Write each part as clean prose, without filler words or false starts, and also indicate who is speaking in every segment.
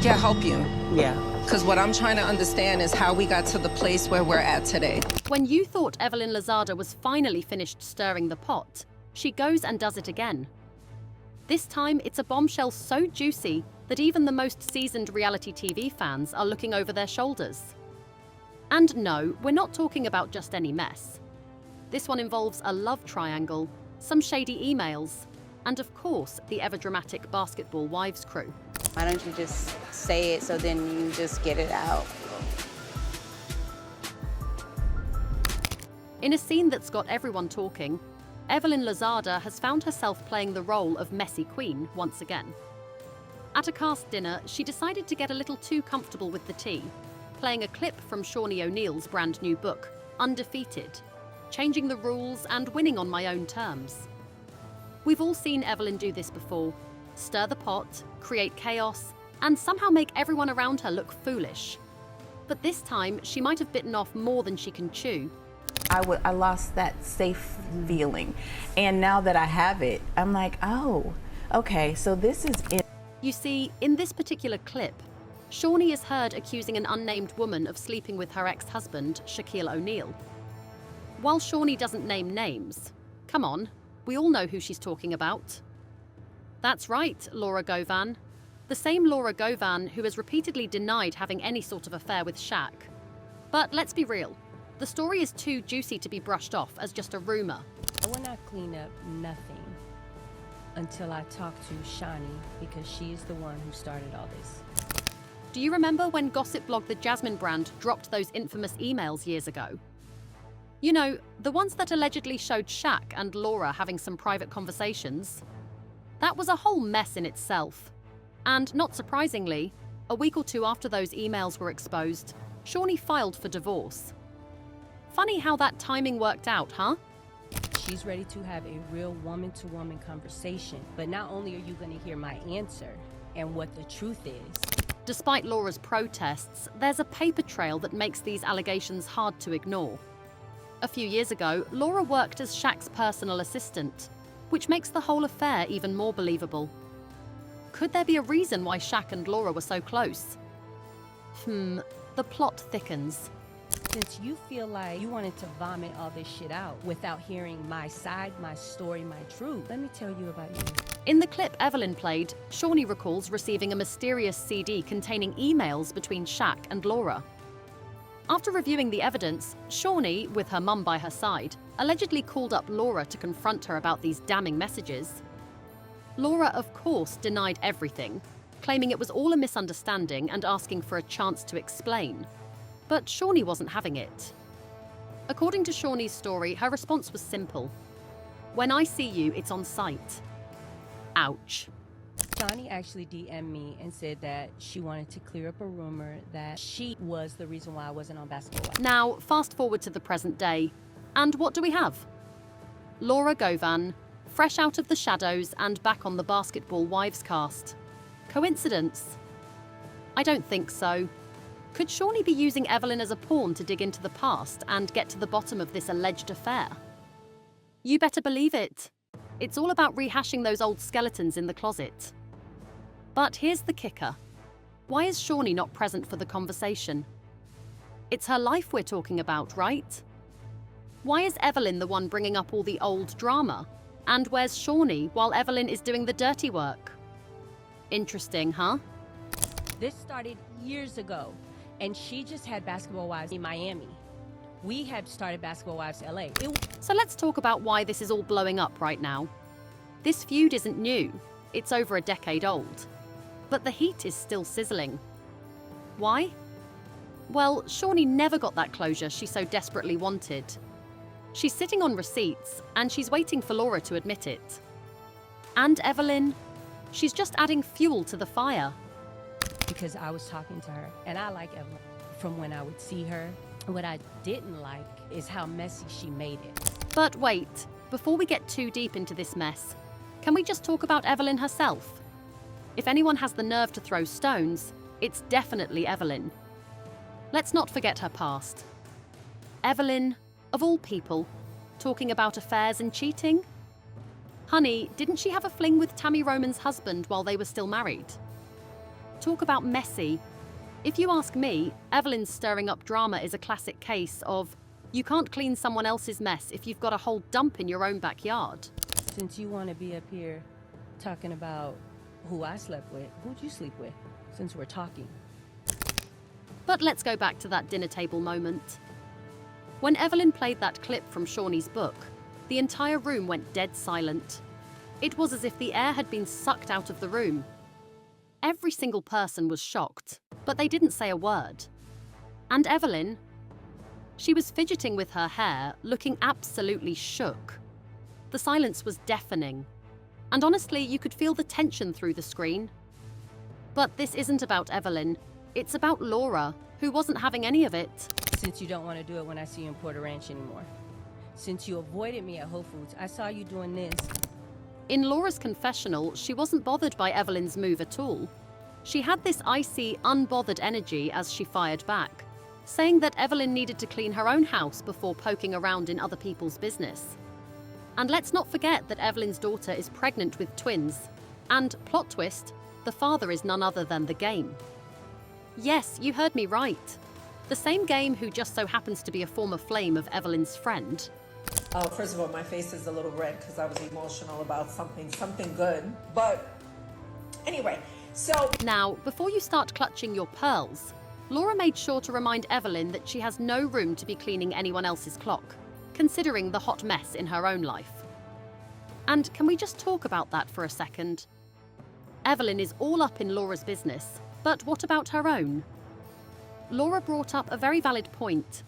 Speaker 1: Yeah, help you.
Speaker 2: Yeah.
Speaker 1: Because what I'm trying to understand is how we got to the place where we're at today.
Speaker 3: When you thought Evelyn Lozada was finally finished stirring the pot, she goes and does it again. This time, it's a bombshell so juicy that even the most seasoned reality TV fans are looking over their shoulders. And no, we're not talking about just any mess. This one involves a love triangle, some shady emails, and of course, the ever-dramatic Basketball Wives crew.
Speaker 4: Why don't you just say it so then you just get it out?
Speaker 3: In a scene that's got everyone talking, Evelyn Lozada has found herself playing the role of messy queen once again. At a cast dinner, she decided to get a little too comfortable with the tea, playing a clip from Shawnee O'Neill's brand new book, Undefeated, changing the rules and winning on my own terms. We've all seen Evelyn do this before, stir the pot, create chaos, and somehow make everyone around her look foolish. But this time, she might have bitten off more than she can chew.
Speaker 2: I lost that safe feeling. And now that I have it, I'm like, oh, okay, so this is it.
Speaker 3: You see, in this particular clip, Shawnee is heard accusing an unnamed woman of sleeping with her ex-husband, Shaquille O'Neal. While Shawnee doesn't name names, come on, we all know who she's talking about. That's right, Laura Govan. The same Laura Govan who has repeatedly denied having any sort of affair with Shaq. But let's be real, the story is too juicy to be brushed off as just a rumor.
Speaker 5: I will not clean up nothing until I talk to Shawnee, because she's the one who started all this.
Speaker 3: Do you remember when gossip blog The Jasmine Brand dropped those infamous emails years ago? You know, the ones that allegedly showed Shaq and Laura having some private conversations. That was a whole mess in itself. And not surprisingly, a week or two after those emails were exposed, Shawnee filed for divorce. Funny how that timing worked out, huh?
Speaker 5: She's ready to have a real woman-to-woman conversation, but not only are you going to hear my answer and what the truth is.
Speaker 3: Despite Laura's protests, there's a paper trail that makes these allegations hard to ignore. A few years ago, Laura worked as Shaq's personal assistant, which makes the whole affair even more believable. Could there be a reason why Shaq and Laura were so close? The plot thickens.
Speaker 5: Since you feel like you wanted to vomit all this shit out without hearing my side, my story, my truth, let me tell you about you.
Speaker 3: In the clip Evelyn played, Shawnee recalls receiving a mysterious CD containing emails between Shaq and Laura. After reviewing the evidence, Shawnee, with her mum by her side, allegedly called up Laura to confront her about these damning messages. Laura, of course, denied everything, claiming it was all a misunderstanding and asking for a chance to explain. But Shawnee wasn't having it. According to Shawnee's story, her response was simple. When I see you, it's on sight. Ouch.
Speaker 5: Shawnee actually DM'd me and said that she wanted to clear up a rumor that she was the reason why I wasn't on Basketball Wives.
Speaker 3: Now, fast forward to the present day. And what do we have? Laura Govan, fresh out of the shadows and back on the Basketball Wives cast. Coincidence? I don't think so. Could Shawnee be using Evelyn as a pawn to dig into the past and get to the bottom of this alleged affair? You better believe it. It's all about rehashing those old skeletons in the closet. But here's the kicker. Why is Shawnee not present for the conversation? It's her life we're talking about, right? Why is Evelyn the one bringing up all the old drama? And where's Shawnee while Evelyn is doing the dirty work? Interesting, huh?
Speaker 5: This started years ago, and she just had Basketball Wives in Miami. We had started Basketball Wives LA.
Speaker 3: So let's talk about why this is all blowing up right now. This feud isn't new. It's over a decade old. But the heat is still sizzling. Why? Well, Shawnee never got that closure she so desperately wanted. She's sitting on receipts, and she's waiting for Laura to admit it. And Evelyn, she's just adding fuel to the fire.
Speaker 5: Because I was talking to her, and I like Evelyn from when I would see her. What I didn't like is how messy she made it.
Speaker 3: But wait, before we get too deep into this mess, can we just talk about Evelyn herself? If anyone has the nerve to throw stones, it's definitely Evelyn. Let's not forget her past. Evelyn, of all people, talking about affairs and cheating? Honey, didn't she have a fling with Tammy Roman's husband while they were still married? talk about messy. If you ask me, Evelyn's stirring up drama is a classic case of you can't clean someone else's mess if you've got a whole dump in your own backyard.
Speaker 5: Since you want to be up here talking about who I slept with, who'd you sleep with, since we're talking?
Speaker 3: But let's go back to that dinner table moment. When Evelyn played that clip from Shawnee's book, the entire room went dead silent. It was as if the air had been sucked out of the room. Every single person was shocked, but they didn't say a word. And Evelyn, she was fidgeting with her hair, looking absolutely shook. The silence was deafening. And honestly, you could feel the tension through the screen. But this isn't about Evelyn. It's about Laura, who wasn't having any of it.
Speaker 5: Since you don't want to do it when I see you in Porter Ranch anymore. Since you avoided me at Whole Foods, I saw you doing this.
Speaker 3: In Laura's confessional, she wasn't bothered by Evelyn's move at all. She had this icy, unbothered energy as she fired back, saying that Evelyn needed to clean her own house before poking around in other people's business. And let's not forget that Evelyn's daughter is pregnant with twins. And, plot twist, the father is none other than the Game. Yes, you heard me right. The same Game who just so happens to be a former flame of Evelyn's friend.
Speaker 6: Oh, first of all, my face is a little red because I was emotional about something good. But anyway, so...
Speaker 3: Now, before you start clutching your pearls, Laura made sure to remind Evelyn that she has no room to be cleaning anyone else's clock, considering the hot mess in her own life. And can we just talk about that for a second? Evelyn is all up in Laura's business, but what about her own? Laura brought up a very valid point.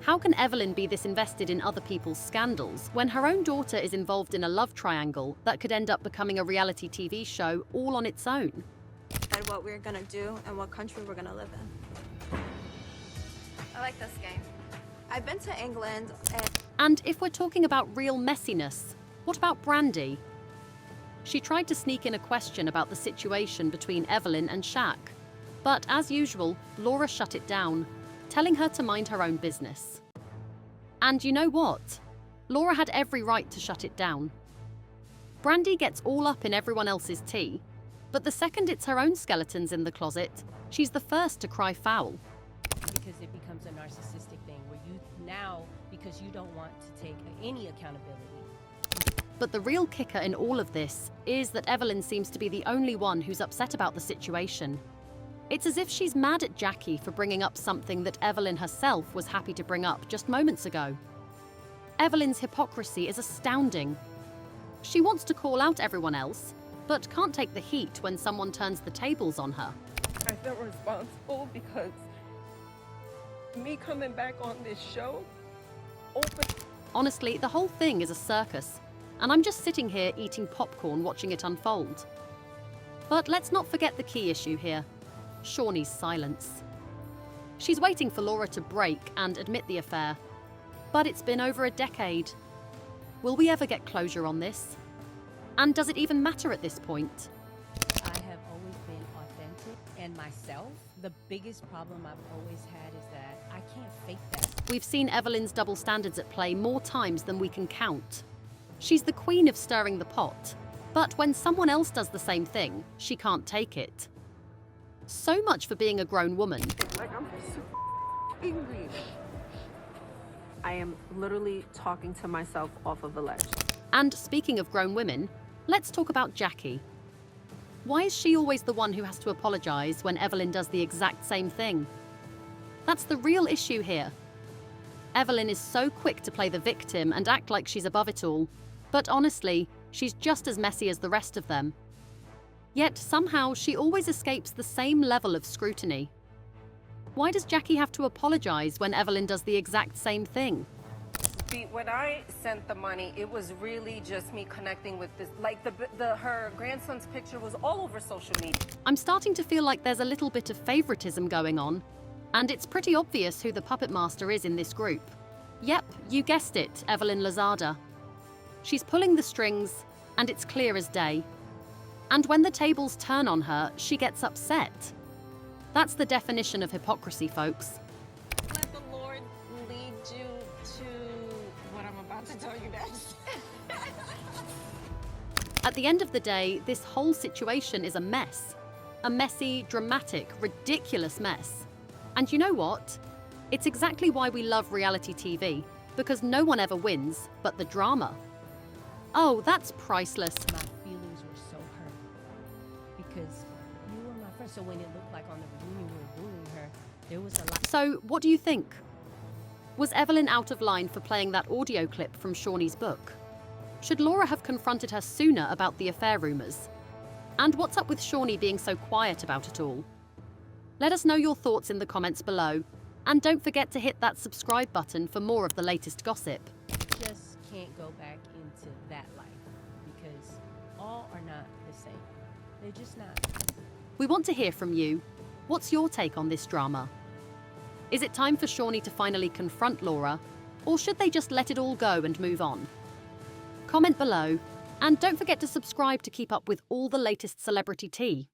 Speaker 3: How can Evelyn be this invested in other people's scandals when her own daughter is involved in a love triangle that could end up becoming a reality TV show all on its own?
Speaker 7: And what we're gonna do and what country we're gonna live in. I like this game. I've been to England
Speaker 3: And if we're talking about real messiness, what about Brandy? She tried to sneak in a question about the situation between Evelyn and Shaq. But as usual, Laura shut it down, telling her to mind her own business. And you know what? Laura had every right to shut it down. Brandy gets all up in everyone else's tea, but the second it's her own skeletons in the closet, she's the first to cry foul.
Speaker 5: Because it becomes a narcissistic thing where you now, because you don't want to take any accountability.
Speaker 3: But the real kicker in all of this is that Evelyn seems to be the only one who's upset about the situation. It's as if she's mad at Jackie for bringing up something that Evelyn herself was happy to bring up just moments ago. Evelyn's hypocrisy is astounding. She wants to call out everyone else, but can't take the heat when someone turns the tables on her.
Speaker 8: I feel responsible because me coming back on this show opened.
Speaker 3: Honestly, the whole thing is a circus, and I'm just sitting here eating popcorn watching it unfold. But let's not forget the key issue here. Shawnee's silence. She's waiting for Laura to break and admit the affair. But it's been over a decade. Will we ever get closure on this? And does it even matter at this point?
Speaker 5: I have always been authentic and myself. The biggest problem I've always had is that I can't fake that.
Speaker 3: We've seen Evelyn's double standards at play more times than we can count. She's the queen of stirring the pot, but when someone else does the same thing, she can't take it. So much for being a grown woman.
Speaker 8: Like, I'm so angry.
Speaker 9: I am literally talking to myself off of a ledge.
Speaker 3: And speaking of grown women, let's talk about Jackie. Why is she always the one who has to apologize when Evelyn does the exact same thing? That's the real issue here. Evelyn is so quick to play the victim and act like she's above it all, but honestly, she's just as messy as the rest of them. Yet somehow she always escapes the same level of scrutiny. Why does Jackie have to apologize when Evelyn does the exact same thing?
Speaker 10: When I sent the money, it was really just me connecting with this. Like her grandson's picture was all over social media.
Speaker 3: I'm starting to feel like there's a little bit of favoritism going on, and it's pretty obvious who the puppet master is in this group. Yep, you guessed it, Evelyn Lozada. She's pulling the strings, and it's clear as day. And when the tables turn on her, she gets upset. That's the definition of hypocrisy, folks.
Speaker 7: let the Lord lead you to what I'm about to tell you next.
Speaker 3: At the end of the day, this whole situation is a mess. A messy, dramatic, ridiculous mess. And you know what? It's exactly why we love reality TV, because no one ever wins but the drama. Oh, that's priceless.
Speaker 5: My feelings were so hurt because you were my friend. So when it looked like on the reunion we were booing her, there was a lot.
Speaker 3: So, what do you think? Was Evelyn out of line for playing that audio clip from Shawnee's book? Should Laura have confronted her sooner about the affair rumours? And what's up with Shawnee being so quiet about it all? Let us know your thoughts in the comments below. And don't forget to hit that subscribe button for more of the latest gossip.
Speaker 5: Just can't go back into that life because all are not the same. They're just not.
Speaker 3: We want to hear from you. What's your take on this drama? Is it time for Shawnee to finally confront Laura, or should they just let it all go and move on? Comment below, and don't forget to subscribe to keep up with all the latest celebrity tea.